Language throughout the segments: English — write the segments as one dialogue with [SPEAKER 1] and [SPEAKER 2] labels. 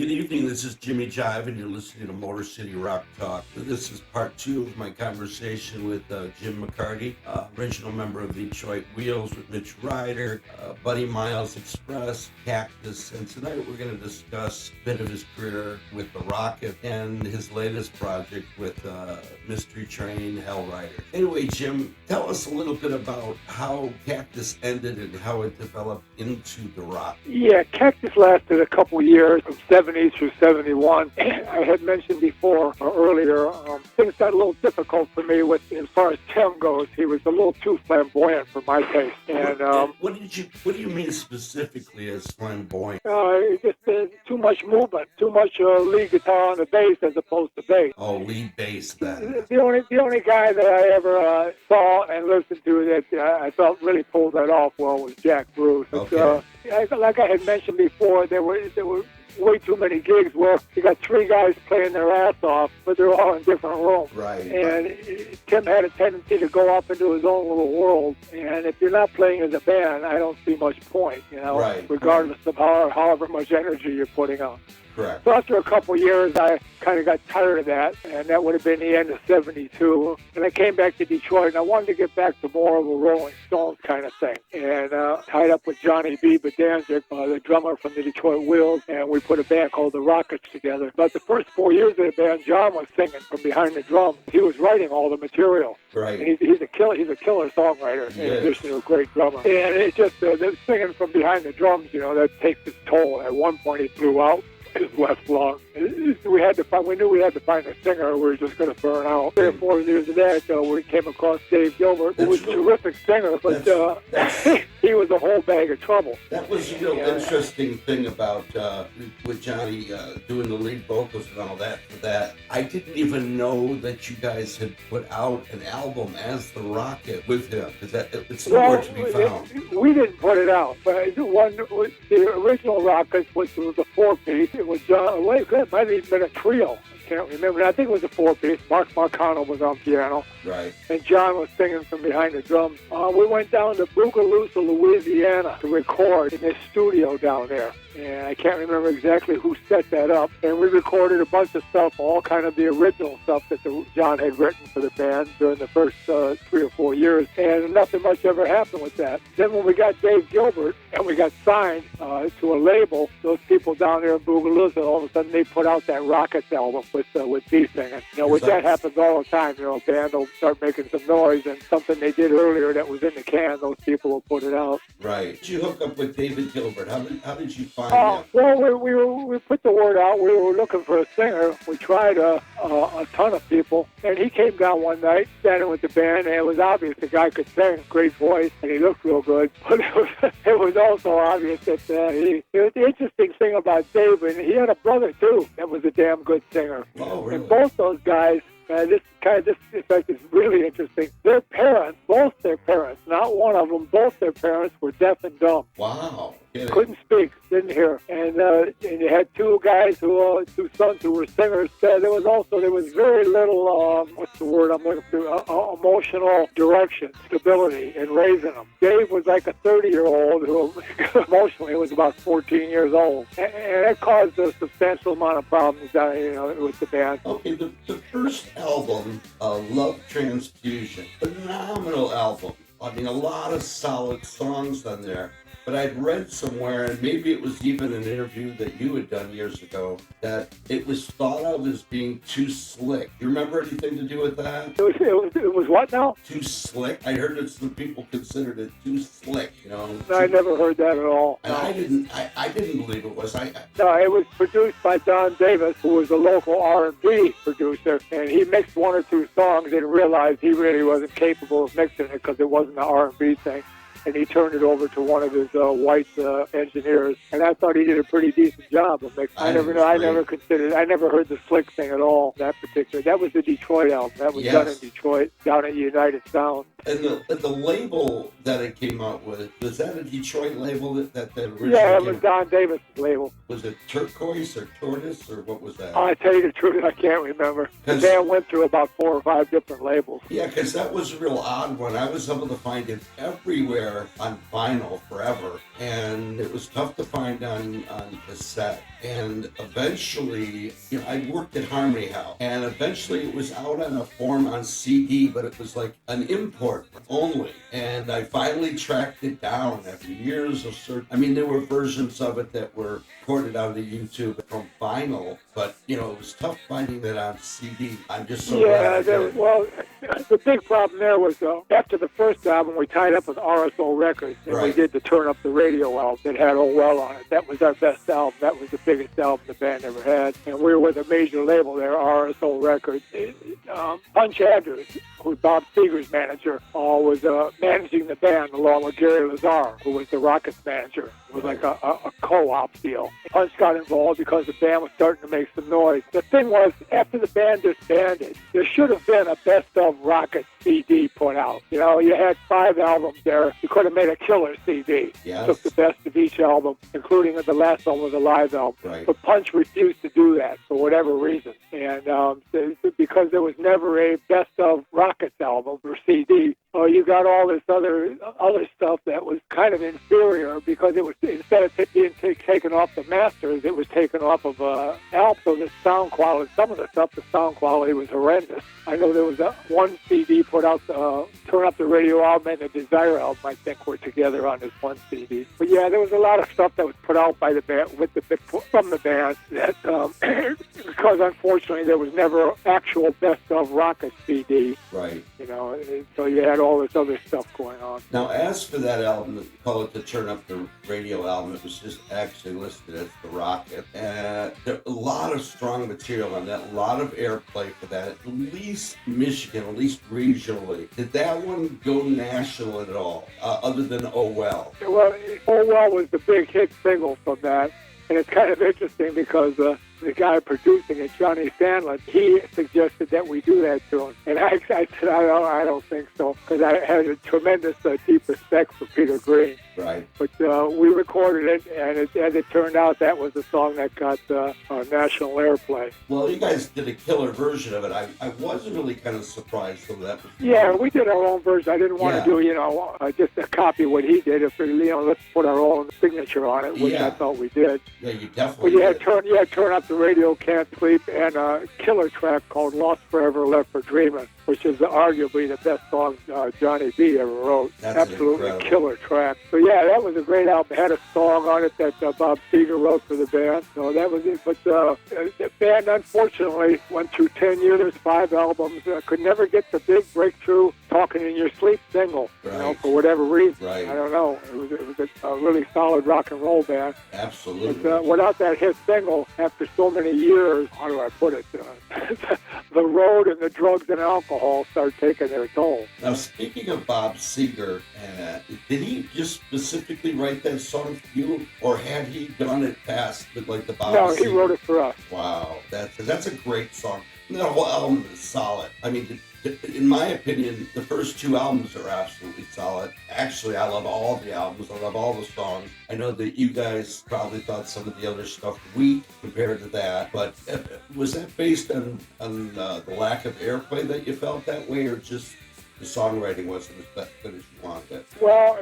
[SPEAKER 1] Good evening, this is Jimmy Jive, and you're listening to Motor City Rock Talk. This is part two of my conversation with Jim McCarty, original member of Detroit Wheels with Mitch Ryder, Buddy Miles Express, Cactus, and tonight we're going to discuss a bit of his career with the Rocket and his latest project with Mystery Train Hell Rider. Anyway, Jim, tell us a little bit about how Cactus ended and how it developed into the Rock.
[SPEAKER 2] Yeah, Cactus lasted a couple years, from 70 through 71. I had mentioned before or earlier, things got a little difficult for me with, as far as Tim goes. He was a little too flamboyant for my taste. And
[SPEAKER 1] what do you mean specifically as flamboyant?
[SPEAKER 2] Just too much movement, too much lead guitar on the bass as opposed to bass.
[SPEAKER 1] Oh, lead bass then.
[SPEAKER 2] The only guy that I ever saw and listened to that I felt really pulled that off well was Jack Bruce.
[SPEAKER 1] Okay.
[SPEAKER 2] Like I had mentioned before, there were way too many gigs where you got three guys playing their ass off, but they're all in different rooms.
[SPEAKER 1] Right.
[SPEAKER 2] And Tim had a tendency to go off into his own little world. And if you're not playing as a band, I don't see much point,
[SPEAKER 1] Right.
[SPEAKER 2] regardless of however much energy you're putting out.
[SPEAKER 1] Correct.
[SPEAKER 2] So after a couple years, I kind of got tired of that, and that would have been the end of 72. And I came back to Detroit, and I wanted to get back to more of a Rolling Stones kind of thing. And tied up with Johnny B. Bedanzik, the drummer from the Detroit Wheels, and we put a band called the Rockets together. But the first 4 years of the band, John was singing from behind the drums. He was writing all the material.
[SPEAKER 1] Right.
[SPEAKER 2] And he's a killer songwriter, in addition to a great drummer. And it's just the singing from behind the drums, that takes its toll. At one point, he blew out his left lung. We knew we had to find a singer, or we were just going to burn out. 3 or 4 years of that, we came across Dave Gilbert, who was a terrific singer, but he was a whole bag of trouble.
[SPEAKER 1] That was a real interesting thing about with Johnny doing the lead vocals and all that. For that, I didn't even know that you guys had put out an album as the Rocket with him, because it's nowhere to be found.
[SPEAKER 2] We didn't put it out, but the original Rockets, which was a 4-piece, it was it might have even been a trio. I can't remember. I think it was a 4-piece. Mark Marcano was on piano.
[SPEAKER 1] Right.
[SPEAKER 2] And John was singing from behind the drums. We went down to Bogalusa, Louisiana to record in this studio down there. And I can't remember exactly who set that up. And we recorded a bunch of stuff, all kind of the original stuff that John had written for the band during the first 3 or 4 years. And nothing much ever happened with that. Then when we got Dave Gilbert and we got signed to a label, those people down there in Bogalusa, all of a sudden they put out that Rockets album with me singing. Which that happens all the time. A band will start making some noise, and something they did earlier that was in the can, those people will put it out.
[SPEAKER 1] Right. Did you hook up with David Gilbert? How did you find him?
[SPEAKER 2] Well, we put the word out. We were looking for a singer. We tried a ton of people, and he came down one night, standing with the band, and it was obvious the guy could sing, great voice, and he looked real good. But it was also obvious that the interesting thing about David, he had a brother too that was a damn good singer.
[SPEAKER 1] Oh, really?
[SPEAKER 2] And both those guys. This fact is really interesting. Their parents, both their parents, not one of them, both their parents were deaf and dumb.
[SPEAKER 1] Wow.
[SPEAKER 2] Couldn't speak, didn't hear. And you had two sons who were singers. There was very little, what's the word I'm looking for, emotional direction, stability in raising them. Dave was like a 30-year-old who emotionally was about 14 years old. And that caused a substantial amount of problems with the band.
[SPEAKER 1] Okay, the first album, Love Transfusion, phenomenal album. I mean, a lot of solid songs on there. But I'd read somewhere, and maybe it was even an interview that you had done years ago, that it was thought of as being too slick. You remember anything to do with that?
[SPEAKER 2] It was what now?
[SPEAKER 1] Too slick? I heard that some people considered it too slick,
[SPEAKER 2] I never heard that at all.
[SPEAKER 1] And I didn't believe it was.
[SPEAKER 2] No, it was produced by Don Davis, who was a local R&B producer, and he mixed 1 or 2 songs and realized he really wasn't capable of mixing it because it wasn't an R&B thing. And he turned it over to one of his white engineers, and I thought he did a pretty decent job of mixing. I never heard the slick thing at all. That was the Detroit album. That was done in Detroit, down at United Sound.
[SPEAKER 1] And the label that it came out with, was that a Detroit label that originally?
[SPEAKER 2] Yeah, it was Don Davis' label.
[SPEAKER 1] Was it Turquoise or Tortoise, or what was that?
[SPEAKER 2] I tell you the truth, I can't remember. The band went through about 4 or 5 different labels.
[SPEAKER 1] Yeah, because that was a real odd one. I was able to find it everywhere there on vinyl forever, and it was tough to find on cassette. And eventually, I worked at Harmony House, and eventually it was out on a form on CD, but it was like an import only. And I finally tracked it down after years of search. I mean, there were versions of it that were recorded on the YouTube from vinyl, but it was tough finding that on CD. I'm just so glad.
[SPEAKER 2] Well, the big problem there was after the first album, we tied up with RSO Records, and we did the Turn Up the Radio album that had Oh Well on it. That was our best album. That was the biggest album the band ever had, and we were with a major label there, RSO Records. Punch Andrews, who Bob Seger's manager, was managing the band along with Gary Lazar, who was the Rockets manager. It was like a co-op deal. Punch got involved because the band was starting to make some noise. The thing was, after the band disbanded, there should have been a Best of Rockets CD put out. You had 5 albums there. You could have made a killer CD.
[SPEAKER 1] Yes.
[SPEAKER 2] Took the best of each album, including the last album was a live album.
[SPEAKER 1] Right.
[SPEAKER 2] But Punch refused to do that for whatever reason. And because there was never a Best of Rockets album or CD, you got all this other stuff that was kind of inferior because it was, instead of being taken off the masters, it was taken off of album. So the sound quality, some of the stuff, the sound quality was horrendous. I know there was one CD put out, Turn Up the Radio album and the Desire album, I think, were together on this one CD. But yeah, there was a lot of stuff that was put out by the band, from the band, that because unfortunately there was never actual Best of Rockets CD.
[SPEAKER 1] Right.
[SPEAKER 2] So you had all this other stuff going on.
[SPEAKER 1] Now, as for that album, you call it the Turn Up the Radio album, it was just actually listed as The Rocket. And there a lot of strong material on that, a lot of airplay for that, at least Michigan, at least regionally. Did that one go national at all, other than Oh Well?
[SPEAKER 2] Well, Oh Well was the big hit single from that. And it's kind of interesting because the guy producing it, Johnny Sandlin, he suggested that we do that to him. And I said, I don't think so, because I had a tremendous deep respect for Peter Green.
[SPEAKER 1] Right.
[SPEAKER 2] But we recorded it, and as it turned out, that was the song that got national airplay.
[SPEAKER 1] Well, you guys did a killer version of it. I was really kind of surprised that was.
[SPEAKER 2] Yeah, we did our own version. I didn't want to do, just a copy of what he did. If let's put our own signature on it, which I thought we did.
[SPEAKER 1] Yeah, you definitely.
[SPEAKER 2] But you had Turn Up the Radio, Can't Sleep, and a killer track called Lost Forever, Left for Dreaming, which is arguably the best song Johnny B ever wrote.
[SPEAKER 1] That's
[SPEAKER 2] absolutely
[SPEAKER 1] incredible.
[SPEAKER 2] Killer track. So yeah, that was a great album. It had a song on it that Bob Seger wrote for the band. So that was it. But the band unfortunately went through 10 years, 5 albums, could never get the big breakthrough Talking in Your Sleep single, for whatever reason.
[SPEAKER 1] Right.
[SPEAKER 2] I don't know. It was a really solid rock and roll band.
[SPEAKER 1] Absolutely.
[SPEAKER 2] But, without that hit single, after so many years, how do I put it? The road and the drugs and alcohol start taking their toll.
[SPEAKER 1] Now, speaking of Bob Seger, did he just specifically write that song for you, or had he done it past like the Bob Seger?
[SPEAKER 2] No, he wrote it for us.
[SPEAKER 1] Wow, that's a great song. And that whole album is solid. I mean, in my opinion, the first 2 albums are absolutely solid. Actually, I love all the albums. I love all the songs. I know that you guys probably thought some of the other stuff weak compared to that, but was that based on the lack of airplay that you felt that way, or just the songwriting wasn't as good as you wanted it? Well,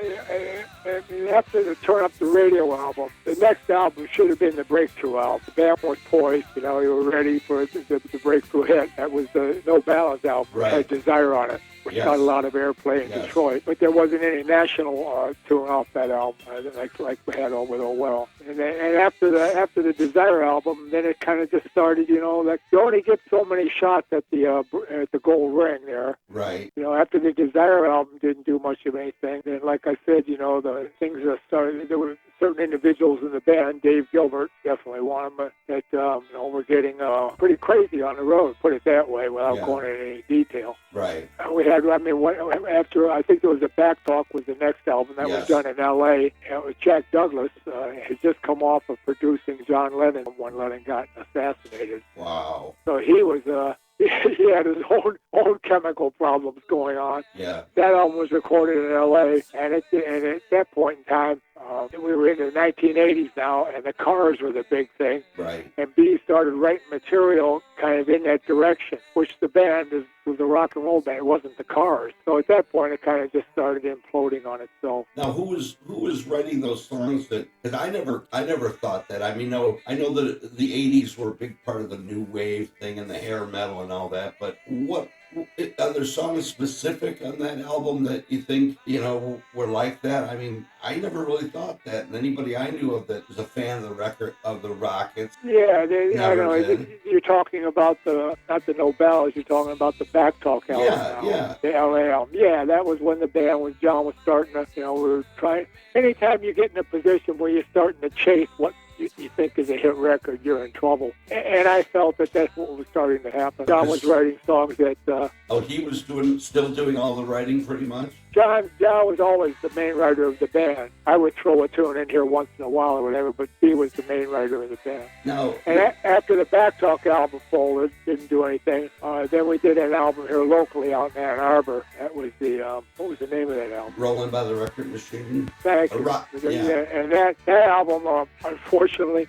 [SPEAKER 2] after the Turn Up the Radio album, the next album should have been the Breakthrough album. The band was poised, you were ready for the breakthrough hit. That was the No Balance album.
[SPEAKER 1] Right.
[SPEAKER 2] It had Desire on it, which got a lot of airplay in Detroit. But there wasn't any national tune off that album, like we had with Oh Well. And after the Desire album, then it kind of just started, like you only get so many shots at the gold ring there.
[SPEAKER 1] Right.
[SPEAKER 2] After the Desire album didn't do much of anything, then like I said, the things that started, there were certain individuals in the band, Dave Gilbert, definitely one of them, that were getting pretty crazy on the road, put it that way, without going into any detail.
[SPEAKER 1] Right.
[SPEAKER 2] We had, after, I think there was a Back Talk was the next album that was done in L.A. Jack Douglas had just come off of producing John Lennon when Lennon got assassinated.
[SPEAKER 1] Wow.
[SPEAKER 2] So he was, he had his own chemical problems going on.
[SPEAKER 1] Yeah.
[SPEAKER 2] That album was recorded in L.A., and at that point in time, we were in the 1980s now, and the Cars were the big thing.
[SPEAKER 1] Right.
[SPEAKER 2] And B started writing material kind of in that direction, which the band is was a rock and roll band. It wasn't the Cars. So at that point, it kind of just started imploding on itself.
[SPEAKER 1] Now, who was writing those songs? Because I never thought that. I mean, no, I know that the '80s were a big part of the new wave thing and the hair metal and all that. But what are there songs specific on that album that you think were like that? I mean, I never really thought that, and anybody I knew of that was a fan of the record of the Rockets.
[SPEAKER 2] Yeah, I don't know. You're talking about not the No Bells. You're talking about the Back Talk album.
[SPEAKER 1] Yeah.
[SPEAKER 2] The LA album. Yeah, that was when the band John was starting to. We were trying. Anytime you get in a position where you're starting to chase what you think is a hit record, you're in trouble. And I felt that that's what was starting to happen. John was writing songs that...
[SPEAKER 1] he was still doing all the writing pretty much?
[SPEAKER 2] John was always the main writer of the band. I would throw a tune in here once in a while or whatever, but he was the main writer of the band.
[SPEAKER 1] No.
[SPEAKER 2] And after the Back Talk album folded, didn't do anything, then we did an album here locally out in Ann Arbor. That was what was the name of that album?
[SPEAKER 1] Rolling by the Record Machine.
[SPEAKER 2] Thank you. Yeah. And that album, unfortunately,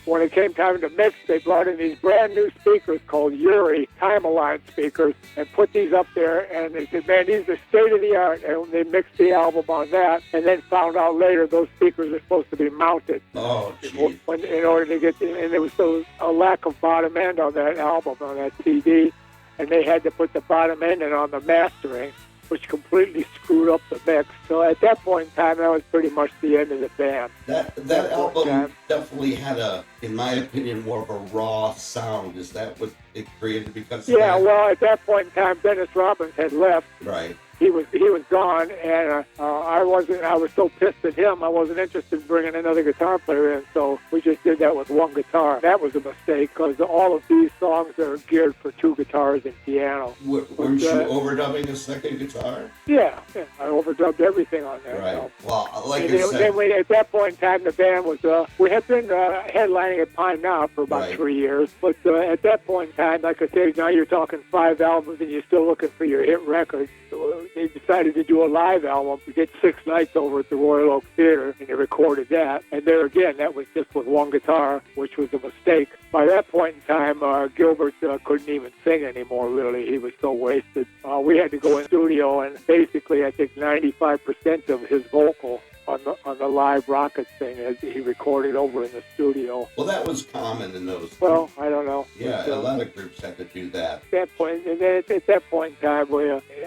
[SPEAKER 2] when it came time to mix, they brought in these brand new speakers called Uri Time-Aligned speakers and put these up there, and they said, man, these are state-of-the-art. And they mixed the album on that, and then found out later those speakers are supposed to be mounted.
[SPEAKER 1] Oh, geez.
[SPEAKER 2] In order to get and there was a lack of bottom end on that album, on that CD, and they had to put the bottom end in on the mastering, which completely screwed up the mix. So at that point in time, that was pretty much the end of the band.
[SPEAKER 1] That album definitely had in my opinion, more of a raw sound. Is that what it created because of that?
[SPEAKER 2] Well, at that point in time, Dennis Robbins had left.
[SPEAKER 1] Right.
[SPEAKER 2] He was gone, and I was so pissed at him, I wasn't interested in bringing another guitar player in, so we just did that with one guitar. That was a mistake, because all of these songs are geared for two guitars and piano.
[SPEAKER 1] Weren't you overdubbing a second guitar?
[SPEAKER 2] Yeah, I overdubbed everything on that.
[SPEAKER 1] Right.
[SPEAKER 2] So.
[SPEAKER 1] Well, like I said...
[SPEAKER 2] Then at that point in time, the band was, we had been headlining at Pine Knob for about 3 years, but at that point in time, like I said, now you're talking 5 albums, and you're still looking for your hit records. So they decided to do a live album. We did 6 nights over at the Royal Oak Theater, and they recorded that. And there again, that was just with one guitar, which was a mistake. By that point in time, Gilbert couldn't even sing anymore, really. He was so wasted. We had to go in the studio, and basically, I think 95% of his vocal on the live Rockets thing as he recorded over in the studio.
[SPEAKER 1] Well, that was common in those.
[SPEAKER 2] Well, I don't know.
[SPEAKER 1] Yeah, a lot of groups had to do that.
[SPEAKER 2] At that point, at that point in time,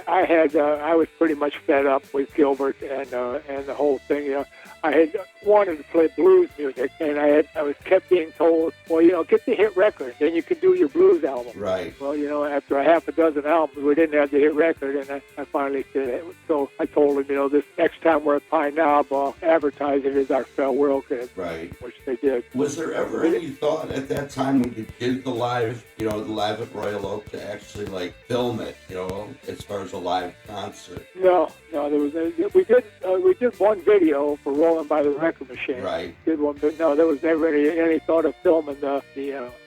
[SPEAKER 2] I was pretty much fed up with Gilbert and the whole thing. I had wanted to play blues music, and I was kept being told, well, get the hit record, then you can do your blues album.
[SPEAKER 1] Right.
[SPEAKER 2] Well, after a half a dozen albums, we didn't have the hit record, and I finally did it. So I told him, this next time we're at Pine Knob, advertise it as our farewell kid.
[SPEAKER 1] Right.
[SPEAKER 2] Which they did.
[SPEAKER 1] Was there ever any thought at that time when you did the live at Royal Oak to actually film it, as far as a live concert?
[SPEAKER 2] No, there was. We did one video for Rolling by the Record Machine.
[SPEAKER 1] Right.
[SPEAKER 2] Did one, but no, there was never any thought of filming the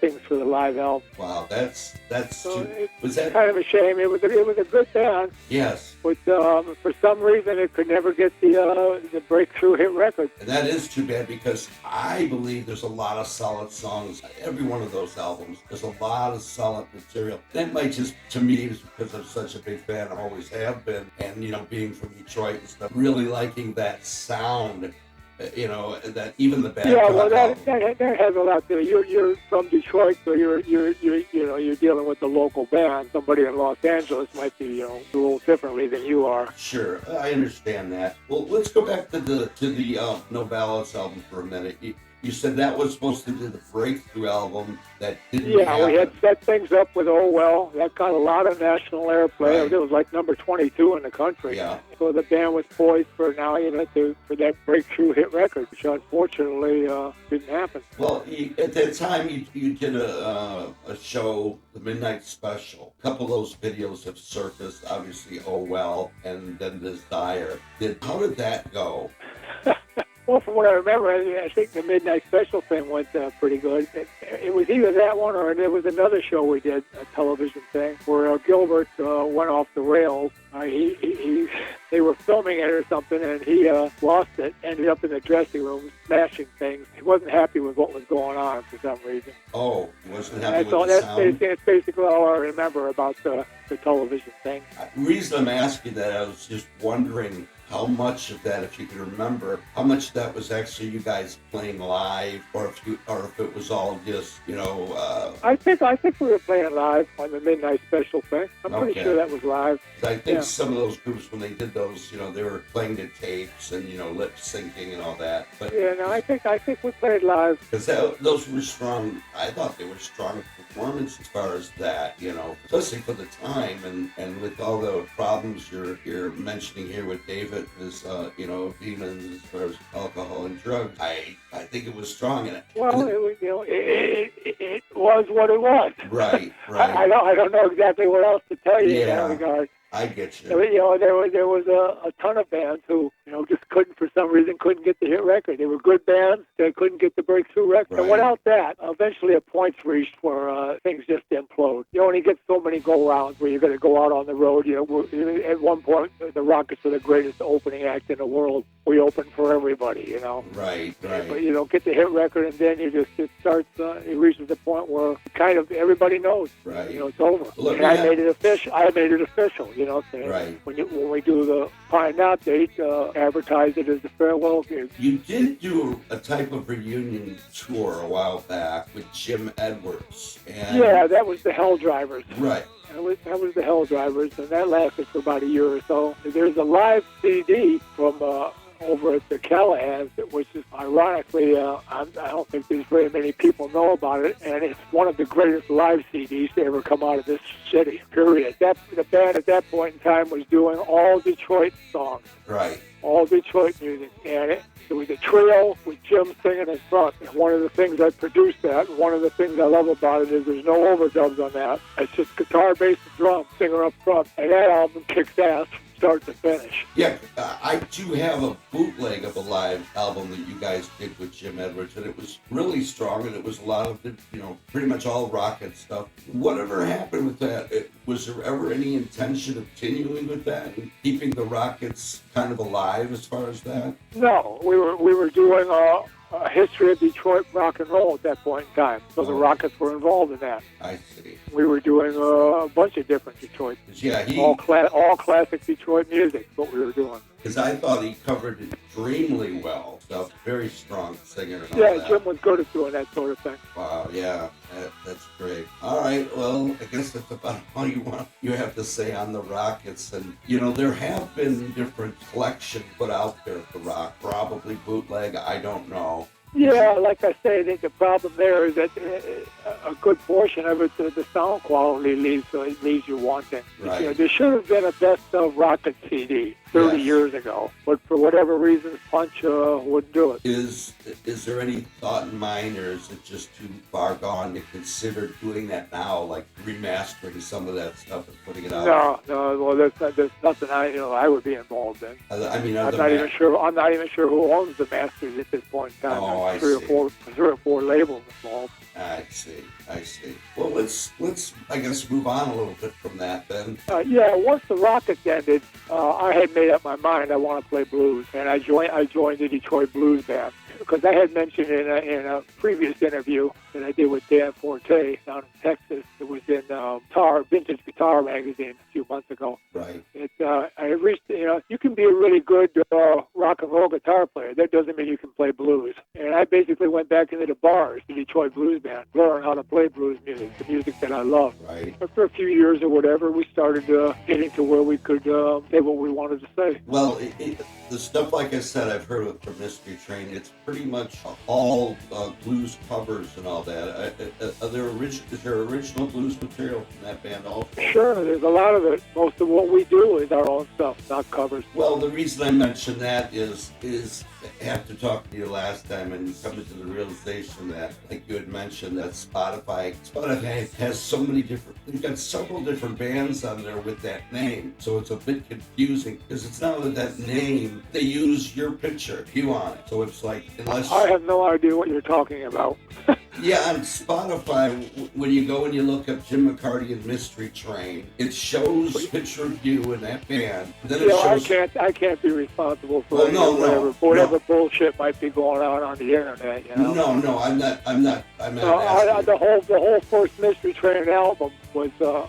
[SPEAKER 2] things for the live album.
[SPEAKER 1] Wow, that's
[SPEAKER 2] so
[SPEAKER 1] was that
[SPEAKER 2] kind of a shame? It was a good band.
[SPEAKER 1] Yes.
[SPEAKER 2] But for some reason, it could never get the breakthrough hit record.
[SPEAKER 1] And that is too bad, because I believe there's a lot of solid songs. Every one of those albums, there's a lot of solid material. That might just, to me, is because I'm such a big fan, I always have been, and being from Detroit and stuff, really liking that sound. That even the band.
[SPEAKER 2] Yeah, well, that has a lot to do. You're from Detroit, so you're dealing with the local band. Somebody in Los Angeles might be a little differently than you are.
[SPEAKER 1] Sure, I understand that. Well, let's go back to the No Ballads album for a minute. You said that was supposed to be the breakthrough album that didn't happen.
[SPEAKER 2] We had set things up with Oh Well. That got a lot of national airplay.
[SPEAKER 1] Right.
[SPEAKER 2] It was like number 22 in the country.
[SPEAKER 1] Yeah.
[SPEAKER 2] So the band was poised for that breakthrough hit record, which unfortunately didn't happen.
[SPEAKER 1] Well, at that time, you did a show, the Midnight Special. A couple of those videos have surfaced, obviously Oh Well and then Desire. How did that go?
[SPEAKER 2] Well, from what I remember, I think the Midnight Special thing went pretty good. It was either that one or there was another show we did, a television thing, where Gilbert went off the rails. They were filming it or something, and he lost it, ended up in the dressing room smashing things. He wasn't happy with what was going on for some reason.
[SPEAKER 1] Oh, he wasn't happy with the sound?
[SPEAKER 2] That's basically all I remember about the television thing.
[SPEAKER 1] The reason I'm asking that, I was just wondering how much of that, if you can remember, how much of that was actually you guys playing live, or if it was all just,
[SPEAKER 2] I think we were playing live on the Midnight Special thing. I'm pretty sure that was live.
[SPEAKER 1] I think some of those groups, when they did those, they were playing the tapes and lip syncing and all that. But
[SPEAKER 2] I think we played live
[SPEAKER 1] because those were strong. I thought they were strong performance as far as that, especially for the time and with all the problems you're mentioning here with David, his demons as far as alcohol and drugs. I think it was strong in it.
[SPEAKER 2] Well, it was what it was.
[SPEAKER 1] Right.
[SPEAKER 2] I don't know exactly what else to tell you in that regard.
[SPEAKER 1] I get you.
[SPEAKER 2] There was a ton of bands who, just for some reason, couldn't get the hit record. They were good bands. They couldn't get the breakthrough record. Right. And without that, eventually a point's reached where things just implode. You only get so many go-rounds where you're going to go out on the road. At one point, the Rockets were the greatest opening act in the world. We opened for everybody,
[SPEAKER 1] Right.
[SPEAKER 2] But you don't get the hit record, and then it reaches the point where kind of everybody knows.
[SPEAKER 1] Right.
[SPEAKER 2] It's over.
[SPEAKER 1] Look,
[SPEAKER 2] and I made it official.
[SPEAKER 1] Right.
[SPEAKER 2] When we do the Pine Knot date, advertise it as the farewell gig.
[SPEAKER 1] You did do a type of reunion tour a while back with Jim Edwards.
[SPEAKER 2] Yeah, that was the Hell Drivers.
[SPEAKER 1] Right.
[SPEAKER 2] That was the Hell Drivers, and that lasted for about a year or so. There's a live CD from over at the Callahan's, which is ironically, I don't think there's very many people know about it, and it's one of the greatest live CDs to ever come out of this city, period. The band at that point in time was doing all Detroit songs.
[SPEAKER 1] Right.
[SPEAKER 2] All Detroit music, and it was a trio with Jim singing in front. And one of the things I produced that, and one of the things I love about it is there's no overdubs on that. It's just guitar, bass, and drum, singer up front, and that album kicks ass from start to finish.
[SPEAKER 1] Yeah, I do have a bootleg of a live album that you guys did with Jim Edwards, and it was really strong, and it was a lot of the, pretty much all Rocket stuff. Whatever happened with that? Was there ever any intention of continuing with that and keeping the Rockets kind of alive as far as that?
[SPEAKER 2] No, we were doing a history of Detroit rock and roll at that point in time, so the Rockets were involved in that.
[SPEAKER 1] I see.
[SPEAKER 2] We were doing a bunch of different Detroit, all classic Detroit music. What we were doing.
[SPEAKER 1] Because I thought he covered it extremely well. So very strong singer. And all that.
[SPEAKER 2] Jim was good at doing that sort of thing.
[SPEAKER 1] Wow, yeah, that's great. All right, well, I guess that's about all you have to say on the Rockets. And there have been different collections put out there for rock, probably bootleg. I don't know.
[SPEAKER 2] Yeah, like I say, I think the problem there is that a good portion of it, the sound quality leaves you wanting.
[SPEAKER 1] Right.
[SPEAKER 2] There should have been a best of Rocket CD 30 years ago, but for whatever reason, Punch wouldn't do it.
[SPEAKER 1] Is there any thought in mind, or is it just too far gone to consider doing that now, like remastering some of that stuff and putting it out?
[SPEAKER 2] No. Well, there's nothing I would be involved in.
[SPEAKER 1] I'm
[SPEAKER 2] not even sure. I'm not even sure who owns the masters at this point in time.
[SPEAKER 1] Oh,
[SPEAKER 2] three or four labels involved.
[SPEAKER 1] I see. Well, let's I guess move on a little bit from that then.
[SPEAKER 2] Once the Rockets ended, I had made up my mind I want to play blues, and I joined the Detroit Blues Band. Because I had mentioned in a previous interview that I did with Dan Forte down in Texas. It was in Vintage Guitar magazine a few months ago.
[SPEAKER 1] Right.
[SPEAKER 2] I reached, you can be a really good rock and roll guitar player. That doesn't mean you can play blues. And I basically went back into the bars, the Detroit Blues Band, learn how to play blues music, the music that I love.
[SPEAKER 1] Right.
[SPEAKER 2] After a few years or whatever, we started getting to where we could say what we wanted to say.
[SPEAKER 1] Well, the stuff, like I said, I've heard from Mystery Train, it's pretty pretty much all blues covers and all that. Is there original blues material from that band also?
[SPEAKER 2] Sure, there's a lot of it. Most of what we do is our own stuff, not covers.
[SPEAKER 1] Well, the reason I mention that is after talking to you last time and coming to the realization that, like you had mentioned, that Spotify has so many different, you've got several different bands on there with that name. So it's a bit confusing because it's not with that name, they use your picture, you on it. So it's like, unless...
[SPEAKER 2] I have no idea what you're talking about.
[SPEAKER 1] Yeah, on Spotify, when you go and you look up Jim McCarty and Mystery Train, it shows a picture of you and that band. Then it shows...
[SPEAKER 2] I can't be responsible for whatever bullshit might be going on the internet. You know?
[SPEAKER 1] No, I'm not.
[SPEAKER 2] The whole first Mystery Train album was the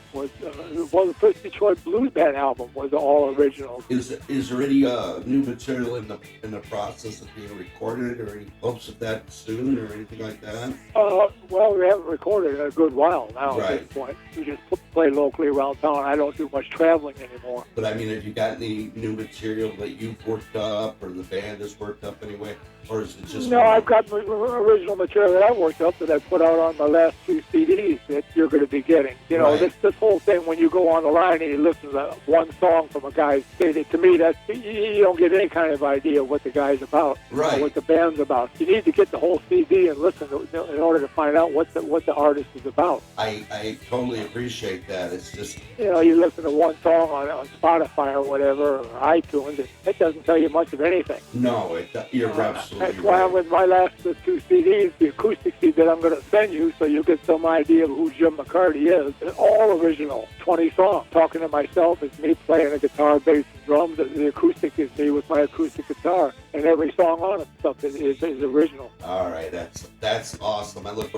[SPEAKER 2] first Detroit Blues Band album was all original.
[SPEAKER 1] Is there any new material in the process of being recorded, or any hopes of that soon, or anything like that?
[SPEAKER 2] Well, we haven't recorded in a good while now.
[SPEAKER 1] Right.
[SPEAKER 2] At this point, we just play locally around town. I don't do much traveling anymore.
[SPEAKER 1] But I mean, have you got any new material that you've worked up, or the band has worked up anyway, or is it just?
[SPEAKER 2] No, I've got original material that I worked up that I put out on my last 2 CDs that you're going to be getting. You know,
[SPEAKER 1] right.
[SPEAKER 2] this whole thing, when you go on the line and you listen to one song from a guy's CD, to me, you don't get any kind of idea of what the guy's about,
[SPEAKER 1] right?
[SPEAKER 2] Or what the band's about. You need to get the whole CD and listen in order to find out what the artist is about.
[SPEAKER 1] I totally appreciate that. It's just,
[SPEAKER 2] you know, you listen to one song on Spotify or whatever, or iTunes, it doesn't tell you much of anything.
[SPEAKER 1] No, you're absolutely
[SPEAKER 2] That's why with my last 2 CDs, the acoustic CD that I'm going to send you, so you get some idea of who Jim McCarty is. It's all original, 20 songs. Talking to myself is me playing the guitar, bass, and drums. The acoustic is me with my acoustic guitar, and every song on it stuff is original.
[SPEAKER 1] All right, that's awesome. I look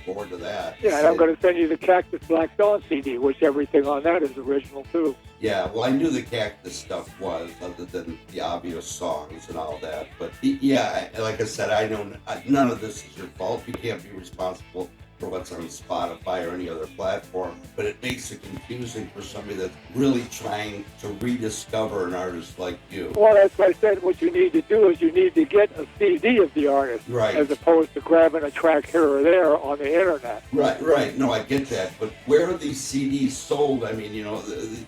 [SPEAKER 1] forward to that.
[SPEAKER 2] Yeah, and I'm going to send you the Cactus Black Dawn CD, which everything on that is original too.
[SPEAKER 1] Yeah, well, I knew the Cactus stuff was, other than the obvious songs and all that. But yeah, like I said, I know none of this is your fault. You can't be responsible for what's on Spotify or any other platform, but it makes it confusing for somebody that's really trying to rediscover an artist like you.
[SPEAKER 2] Well, that's why I said what you need to do is you need to get a CD of the artist,
[SPEAKER 1] right,
[SPEAKER 2] as opposed to grabbing a track here or there on the internet.
[SPEAKER 1] Right. No, I get that, but where are these CDs sold? I mean, you know, the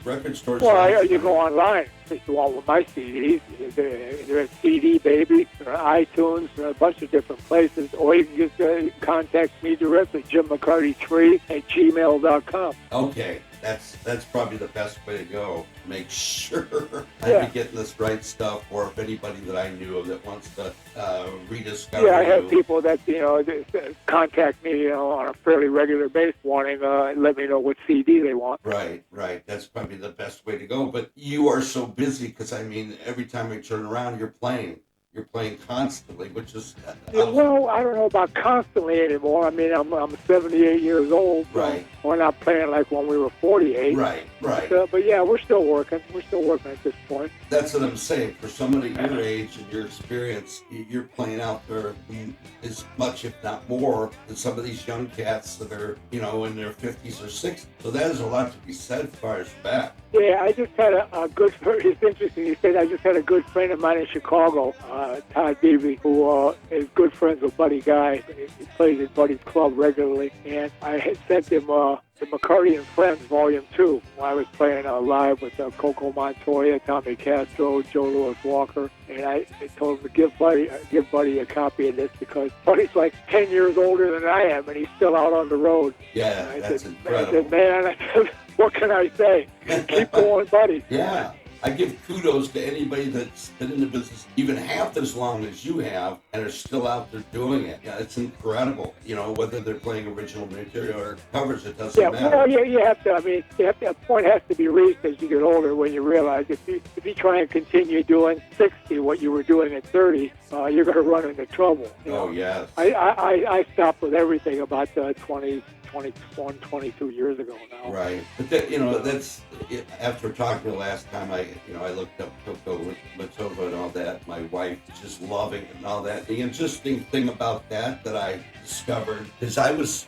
[SPEAKER 1] record stores.
[SPEAKER 2] Well, you go online. If you want with my CDs, they're at CD Baby, or iTunes, or a bunch of different places, or you can just contact me directly, jimmccarty3@gmail.com.
[SPEAKER 1] Okay, that's probably the best way to go. Make sure I'm getting this right stuff, or if anybody that I knew of that wants to rediscover.
[SPEAKER 2] Yeah, I have people that contact me on a fairly regular basis, wanting let me know what CD they want.
[SPEAKER 1] Right. That's probably the best way to go. But you are so busy because I mean, every time I turn around, you're playing. You're playing constantly, which is...
[SPEAKER 2] well, I don't know about constantly anymore. I mean, I'm 78 years old. So
[SPEAKER 1] right.
[SPEAKER 2] We're not playing like when we were 48.
[SPEAKER 1] Right.
[SPEAKER 2] But yeah, we're still working. We're still working at this point.
[SPEAKER 1] That's what I'm saying. For somebody your age and your experience, you're playing out there as much, if not more, than some of these young cats that are, in their 50s or 60s. So that is a lot to be said as far as that.
[SPEAKER 2] Yeah, I just had a good... It's interesting you said I just had a good friend of mine in Chicago, Todd Beebe, who is good friends with Buddy Guy. He plays at Buddy's club regularly. And I had sent him the McCarty and Friends Volume 2 when I was playing live with Coco Montoya, Tommy Castro, Joe Louis Walker. And I told him to give Buddy a copy of this because Buddy's like 10 years older than I am, and he's still out on the road.
[SPEAKER 1] Yeah, that's incredible.
[SPEAKER 2] I said, man, what can I say? Keep going, Buddy.
[SPEAKER 1] Yeah. I give kudos to anybody that's been in the business even half as long as you have and are still out there doing it. Yeah, it's incredible. Whether they're playing original material or covers, it doesn't matter.
[SPEAKER 2] Well, you have to. I mean, a point has to be reached as you get older when you realize if you try and continue doing 60 what you were doing at 30, you're going to run into trouble.
[SPEAKER 1] Oh, yes.
[SPEAKER 2] I stopped with everything about 21, 22 years ago now.
[SPEAKER 1] Right. But that's after talking to you last time, I looked up Coco Matova and all that. My wife just loving it and all that. The interesting thing about that I discovered is I was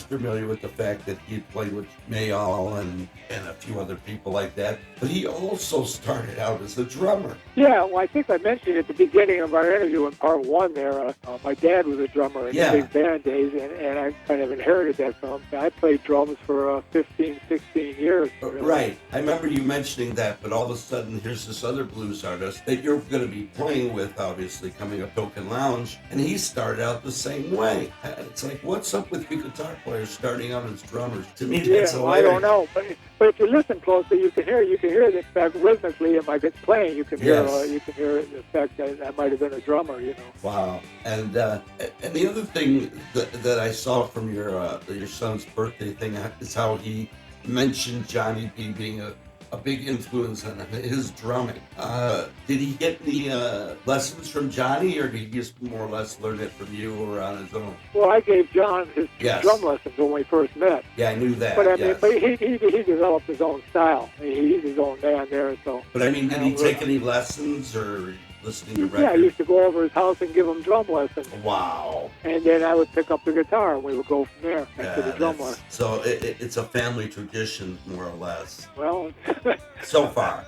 [SPEAKER 1] familiar with the fact that he played with Mayall and a few other people like that. But he also started out as a drummer.
[SPEAKER 2] Yeah, well, I think I mentioned at the beginning of our interview in part one there, my dad was a drummer in the big band days, and I kind of inherited that from him. I played drums for 15, 16 years. Really.
[SPEAKER 1] Right. I remember you mentioning that, but all of a sudden, here's this other blues artist that you're going to be playing with, obviously, coming up Token Lounge, and he started out the same way. It's like, what's up with you guitar players starting out as drummers? To me, that's hilarious.
[SPEAKER 2] I don't know, but if you listen closely, you can hear the fact rhythmically in my playing. You can hear the fact that I might have been a drummer.
[SPEAKER 1] Wow. And the other thing that I saw from your son's birthday thing is how he mentioned Johnny B being a big influence on his drumming. Did he get any lessons from Johnny, or did he just more or less learn it from you or on his own?
[SPEAKER 2] Well, I gave John his drum lessons when we first met.
[SPEAKER 1] Yeah, I knew that.
[SPEAKER 2] But I mean, but he developed his own style. He's his own man there. So.
[SPEAKER 1] But I mean, did he take any lessons or listening to records?
[SPEAKER 2] Yeah, I used to go over his house and give him drum lessons.
[SPEAKER 1] Wow.
[SPEAKER 2] And then I would pick up the guitar and we would go from there to the drum lesson.
[SPEAKER 1] So it's a family tradition, more or less.
[SPEAKER 2] Well,
[SPEAKER 1] so far.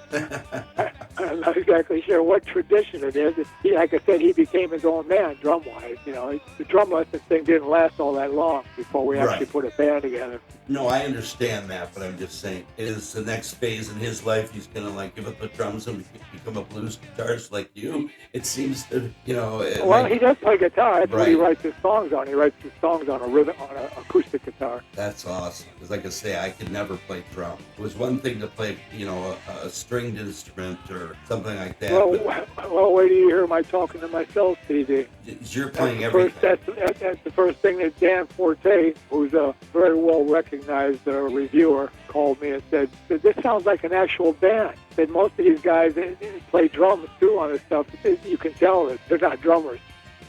[SPEAKER 2] I'm not exactly sure what tradition it is. Like I said, he became his own man drum-wise. The drum lesson thing didn't last all that long before we actually put a band together.
[SPEAKER 1] No, I understand that, but I'm just saying, is the next phase in his life, he's going to give up the drums and become a blues guitarist like you? It seems to,
[SPEAKER 2] Well, he does play guitar. That's what he writes his songs on. He writes his songs on on an acoustic guitar.
[SPEAKER 1] That's awesome. Because like I say, I could never play drum. It was one thing to play, a stringed instrument or something like that.
[SPEAKER 2] Well, wait till you hear my Talking to Myself CD.
[SPEAKER 1] You're playing everything.
[SPEAKER 2] That's the first thing that Dan Forte, who's a very well-recognized reviewer, called me and said, this sounds like an actual band. Said most of these guys play drums too on this stuff. You can tell that they're not drummers.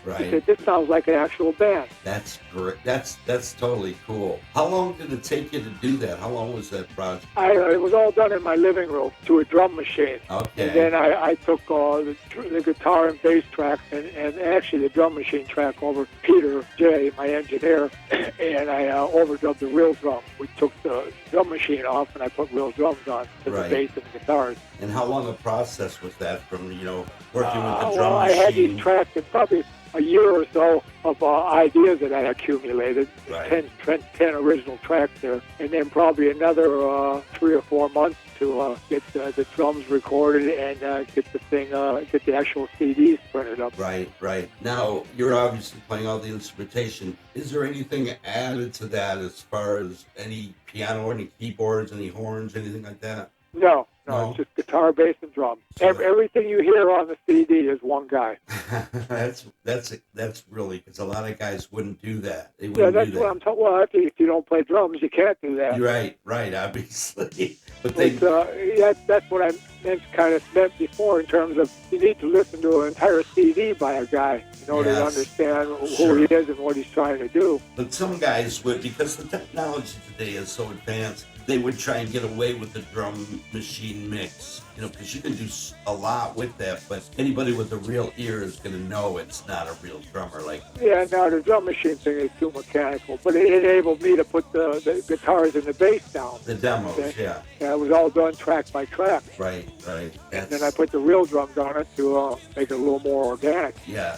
[SPEAKER 1] Right.
[SPEAKER 2] He said, this sounds like an actual band.
[SPEAKER 1] That's great. That's totally cool. How long did it take you to do that? How long was that project?
[SPEAKER 2] It was all done in my living room to a drum machine.
[SPEAKER 1] Okay.
[SPEAKER 2] And then I took the guitar and bass track and actually the drum machine track over Peter J, my engineer, and I overdubbed the real drum. We took the drum machine off and I put real drums on to the bass and the guitars.
[SPEAKER 1] And how long a process was that from, working with the drum
[SPEAKER 2] well,
[SPEAKER 1] machine?
[SPEAKER 2] I had these tracks in probably a year or so of ideas that I accumulated.
[SPEAKER 1] Right.
[SPEAKER 2] 10 original tracks there. And then probably another 3 or 4 months to get the drums recorded and get the actual CDs printed up.
[SPEAKER 1] Right. Now, you're obviously playing all the instrumentation. Is there anything added to that as far as any piano, any keyboards, any horns, anything like that?
[SPEAKER 2] No, it's just guitar, bass, and drums. Everything you hear on the CD is one guy.
[SPEAKER 1] That's really, because a lot of guys wouldn't do that. They
[SPEAKER 2] wouldn't do that. What I'm talking. Well, if you don't play drums, you can't do that.
[SPEAKER 1] Right, obviously. But
[SPEAKER 2] that's what I meant before in terms of you need to listen to an entire CD by a guy in order to understand who he is and what he's trying to do.
[SPEAKER 1] But some guys would, because the technology today is so advanced, they would try and get away with the drum machine mix, because you can do a lot with that, but anybody with a real ear is going to know it's not a real drummer.
[SPEAKER 2] The drum machine thing is too mechanical, but it enabled me to put the guitars and the bass down.
[SPEAKER 1] The demos,
[SPEAKER 2] Yeah, it was all done track by track.
[SPEAKER 1] Right.
[SPEAKER 2] And then I put the real drums on it to make it a little more organic.
[SPEAKER 1] Yeah,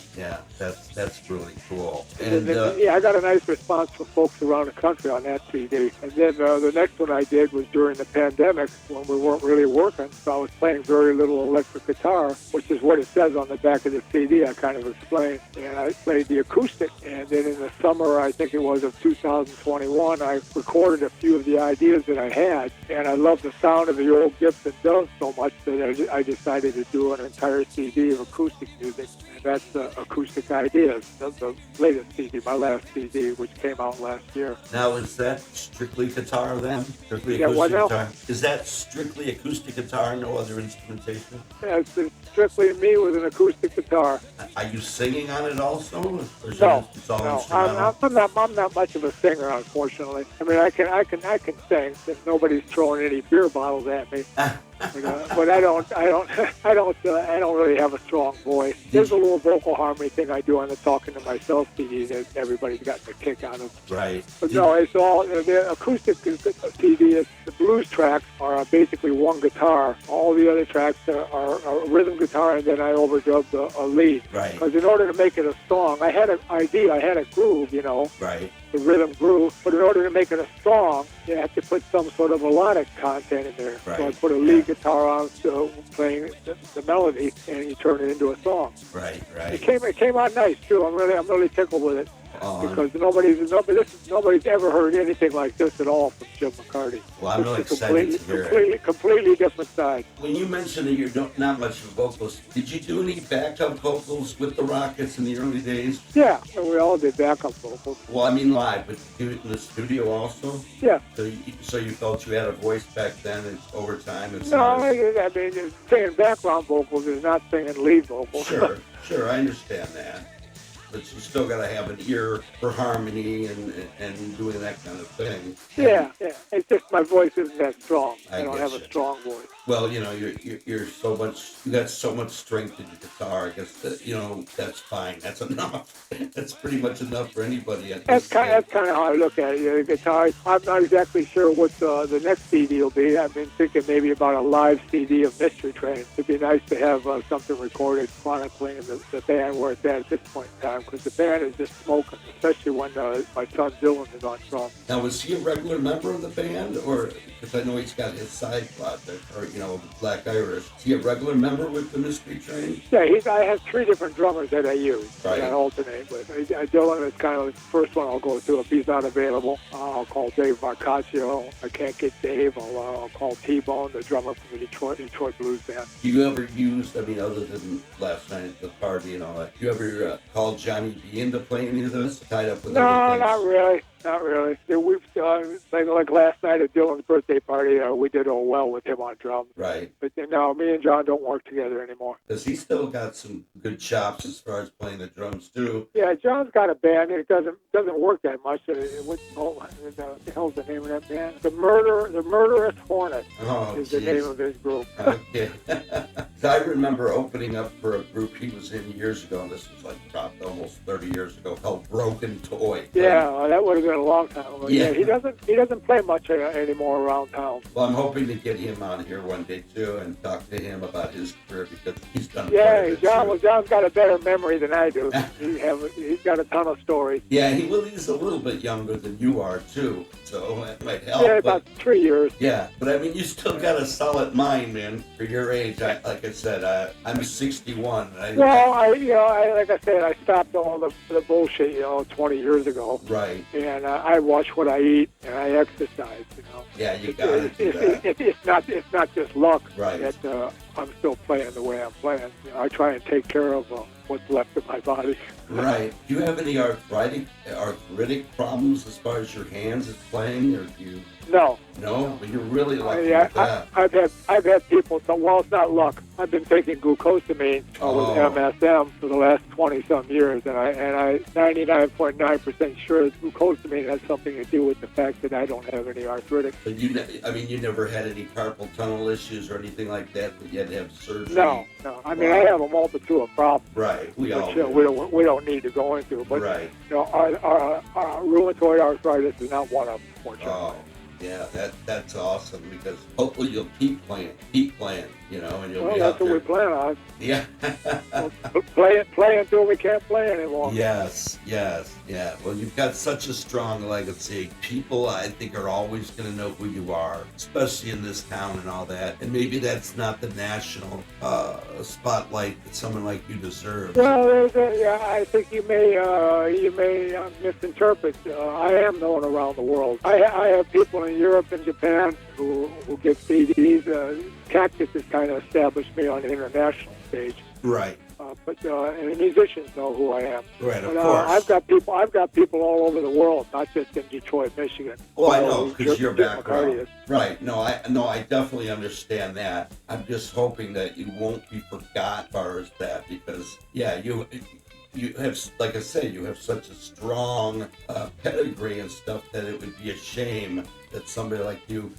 [SPEAKER 1] that's really cool.
[SPEAKER 2] And I got a nice response from folks around the country on that CD. And then the next one I did was during the pandemic when we weren't really working, so I was playing very little electric guitar, which is what it says on the back of the CD. I kind of explained. And I played the acoustic. And then in the summer, I think it was of 2021, I recorded a few of the ideas that I had. And I loved the sound of the old Gibson Dove so much that I decided to do an entire CD of acoustic music. And that's Acoustic Ideas, the latest CD, my last CD, which came out last year.
[SPEAKER 1] Now, is that strictly guitar then? Strictly
[SPEAKER 2] acoustic
[SPEAKER 1] guitar? Is that strictly acoustic guitar, no other instrumentation?
[SPEAKER 2] Yeah, it's strictly me with an acoustic guitar.
[SPEAKER 1] Are you singing on it also?
[SPEAKER 2] No. I'm not much of a singer, unfortunately. I mean, I can sing if nobody's throwing any beer bottles at me. But I don't really have a strong voice. There's a little vocal harmony thing I do on the Talking to Myself CD that everybody's gotten a kick out of.
[SPEAKER 1] Right.
[SPEAKER 2] But no, it's all the acoustic CD. The blues tracks are basically one guitar. All the other tracks are rhythm guitar, and then I overdubbed a lead.
[SPEAKER 1] Right.
[SPEAKER 2] Because in order to make it a song, I had an idea, I had a groove,
[SPEAKER 1] Right.
[SPEAKER 2] the rhythm groove. But in order to make it a song, you have to put some sort of melodic content in there.
[SPEAKER 1] Right.
[SPEAKER 2] So I put a lead guitar on, so playing the melody, and you turn it into a song.
[SPEAKER 1] Right. Right.
[SPEAKER 2] It came out nice too. I'm really tickled with it. Because nobody's ever heard anything like this at all from Jim McCarty.
[SPEAKER 1] Well, I'm really excited to hear it.
[SPEAKER 2] Completely different side.
[SPEAKER 1] When you mentioned that you're not much of a vocalist, did you do any backup vocals with the Rockets in the early days?
[SPEAKER 2] Yeah, we all did backup vocals.
[SPEAKER 1] Well, I mean live, but did you do it in the studio also?
[SPEAKER 2] Yeah.
[SPEAKER 1] So you felt you had a voice back then, and over time it's
[SPEAKER 2] singing background vocals is not singing lead vocals.
[SPEAKER 1] Sure, I understand that. But you still got to have an ear for harmony and doing that kind of thing.
[SPEAKER 2] Yeah. It's just my voice isn't that strong. I don't have
[SPEAKER 1] a
[SPEAKER 2] strong voice.
[SPEAKER 1] Well, you're so much. You got so much strength in your guitar. I guess that, that's fine. That's enough. That's pretty much enough for anybody.
[SPEAKER 2] That's kind of how I look at it. The guitar. I'm not exactly sure what the next CD will be. I've been thinking maybe about a live CD of Mystery Train. It'd be nice to have something recorded chronicling the band where it's at this point in time, because the band is just smoking, especially when my son Dylan is on drums.
[SPEAKER 1] Now, was he a regular member of the band, or because I know he's got his side project, or Black Irish? Is he a regular member with the Mystery Train?
[SPEAKER 2] Yeah, I have 3 different drummers that I use.
[SPEAKER 1] Right.
[SPEAKER 2] That I alternate with. Dylan is kind of the first one I'll go to. If he's not available, I'll call Dave Marcaccio. If I can't get Dave, I'll call T-Bone, the drummer from the Detroit Blues Band.
[SPEAKER 1] Do you ever use, other than last night at the party and all that, do you ever call Johnny B in to play any of this? Tied up with
[SPEAKER 2] No, not really. Not really. We've like last night at Dylan's birthday party, we did all well with him on drums.
[SPEAKER 1] Right.
[SPEAKER 2] But no, me and John don't work together anymore.
[SPEAKER 1] Because he's still got some good chops as far as playing the drums too.
[SPEAKER 2] Yeah, John's got a band. It doesn't work that much. What the hell's the name of that band? The Murderous Hornet is the name of his group.
[SPEAKER 1] Okay. I remember opening up for a group he was in years ago. This was like probably almost 30 years ago, called Broken Toy.
[SPEAKER 2] Yeah, that would have been a long time ago.
[SPEAKER 1] Yeah.
[SPEAKER 2] He doesn't play much anymore around town.
[SPEAKER 1] Well, I'm hoping to get him on here one day too and talk to him about his career, because he's done.
[SPEAKER 2] Yeah, John's got a better memory than I do. He's got a ton of stories.
[SPEAKER 1] Yeah, he's a little bit younger than you are too, so that might help.
[SPEAKER 2] Yeah, about 3 years.
[SPEAKER 1] Yeah, but you still got a solid mind, man, for your age. Like I said, I'm 61.
[SPEAKER 2] Like I said, I stopped all the bullshit, 20 years ago.
[SPEAKER 1] Right.
[SPEAKER 2] And I watch what I eat, and I exercise.
[SPEAKER 1] Yeah, you got to do that.
[SPEAKER 2] It's not just luck.
[SPEAKER 1] Right.
[SPEAKER 2] That I'm still playing the way I'm playing. I try and take care of what's left of my body.
[SPEAKER 1] Right. Do you have any arthritic problems as far as your hands is playing, or do you?
[SPEAKER 2] No.
[SPEAKER 1] No, but you're really lucky with that.
[SPEAKER 2] I've had people. Well, it's not luck. I've been taking glucosamine with MSM for the last 20-some years, and I 99.9% sure that glucosamine has something to do with the fact that I don't have any arthritic.
[SPEAKER 1] But you never had any carpal tunnel issues or anything like that you had to have surgery?
[SPEAKER 2] No. I have a multitude of problems.
[SPEAKER 1] Right. We
[SPEAKER 2] don't need to go into. But
[SPEAKER 1] right.
[SPEAKER 2] Our rheumatoid arthritis is not one of them, fortunately.
[SPEAKER 1] Oh. Yeah, that's awesome, because hopefully you'll keep playing, and you'll be out there.
[SPEAKER 2] That's what we plan on.
[SPEAKER 1] Yeah.
[SPEAKER 2] play until we can't play anymore.
[SPEAKER 1] Yes, yeah. Well, you've got such a strong legacy. People, I think, are always going to know who you are, especially in this town and all that. And maybe that's not the national spotlight that someone like you deserves.
[SPEAKER 2] Well, I think you may misinterpret. I am known around the world. I have people in Europe and Japan who get CDs. Cactus has kind of established me on the international stage.
[SPEAKER 1] Right.
[SPEAKER 2] And the musicians know who I am.
[SPEAKER 1] Right, of course.
[SPEAKER 2] I've got people all over the world, not just in Detroit, Michigan.
[SPEAKER 1] Oh, I know, because your background.
[SPEAKER 2] McCarty.
[SPEAKER 1] Right. No, I definitely understand that. I'm just hoping that you won't be forgot as far as that, because you have, like I said, you have such a strong pedigree and stuff that it would be a shame that somebody like you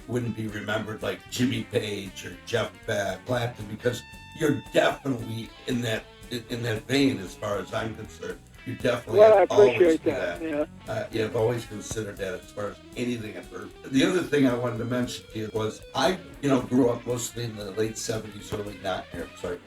[SPEAKER 1] wouldn't be remembered like Jimmy Page or Jeff Beck, Clapton, because you're definitely in that vein as far as I'm concerned. You definitely
[SPEAKER 2] Well, I
[SPEAKER 1] have always
[SPEAKER 2] appreciate
[SPEAKER 1] do
[SPEAKER 2] that. Yeah.
[SPEAKER 1] You have always considered that as far as anything I've heard. The other thing I wanted to mention to you was I, grew up mostly in the late 70s,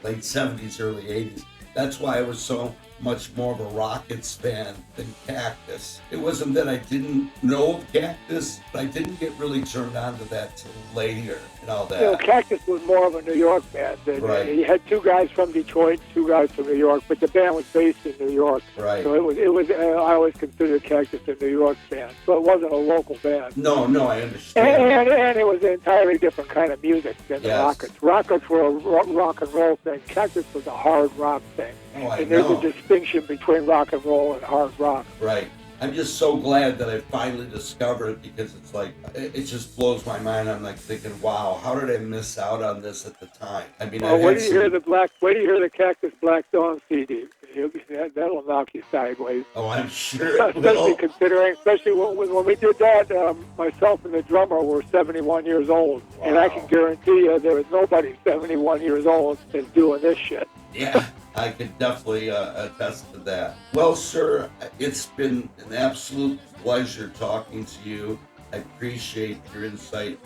[SPEAKER 1] late 70s, early 80s. That's why I was so much more of a Rockets fan than Cactus. It wasn't that I didn't know Cactus, but I didn't get really turned on to that till later and all that.
[SPEAKER 2] Cactus was more of a New York band.
[SPEAKER 1] Right.
[SPEAKER 2] You had two guys from Detroit, two guys from New York, but the band was based in New York.
[SPEAKER 1] Right.
[SPEAKER 2] So it was. I always considered Cactus a New York band, so it wasn't a local band.
[SPEAKER 1] No, I understand.
[SPEAKER 2] And it was an entirely different kind of music than the Rockets. Rockets were a rock and roll thing. Cactus was a hard rock thing.
[SPEAKER 1] Oh, I
[SPEAKER 2] and
[SPEAKER 1] know.
[SPEAKER 2] there's a distinction between rock and roll and hard rock.
[SPEAKER 1] Right. I'm just so glad that I finally discovered it, because it's like, it just blows my mind. I'm like thinking, wow, how did I miss out on this at the time? I mean,
[SPEAKER 2] wait till you hear the Cactus Black Dawn CD. That'll knock you sideways.
[SPEAKER 1] Oh, I'm sure it will.
[SPEAKER 2] Especially when we did that, myself and the drummer were 71 years old. Wow. And I can guarantee you there is nobody 71 years old that's doing this shit.
[SPEAKER 1] Yeah, I can definitely attest to that. Well, sir, it's been an absolute pleasure talking to you. I appreciate your insight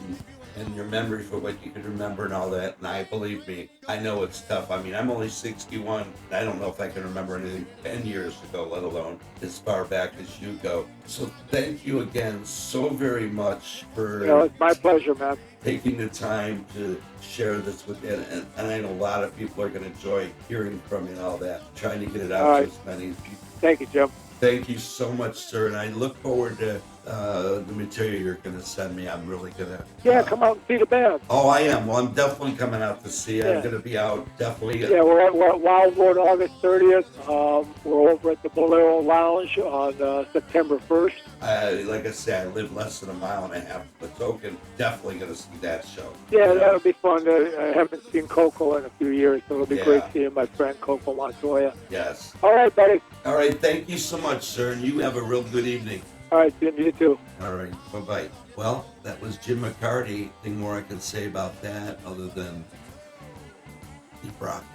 [SPEAKER 1] and your memory for what you can remember and all that. And believe me, I know it's tough. I mean, I'm only 61, and I don't know if I can remember anything 10 years ago, let alone as far back as you go. So thank you again so very much for
[SPEAKER 2] it's my pleasure, man.
[SPEAKER 1] Taking the time to share this with you. And I know a lot of people are going to enjoy hearing from you and all that, trying to get it out to as many people.
[SPEAKER 2] Thank you, Jim.
[SPEAKER 1] Thank you so much, sir. And I look forward to the material you're going to send me. I'm really going to...
[SPEAKER 2] come out and see the band.
[SPEAKER 1] Oh, I am. Well, I'm definitely coming out to see it. I'm going to be out, definitely.
[SPEAKER 2] Yeah, we're at Wildwood August 30th. We're over at the Bolero Lounge on September 1st.
[SPEAKER 1] Like I said, I live less than a mile and a half from the Token. Definitely going to see that show.
[SPEAKER 2] Yeah, that'll be fun. I haven't seen Coco in a few years, so it'll be great seeing my friend Coco Montoya.
[SPEAKER 1] Yes.
[SPEAKER 2] All right, buddy.
[SPEAKER 1] All right, thank you so much, sir, and you have a real good evening.
[SPEAKER 2] All right, Jim, you too.
[SPEAKER 1] All right, bye-bye. Well, that was Jim McCarty. Nothing more I can say about that other than keep rocking.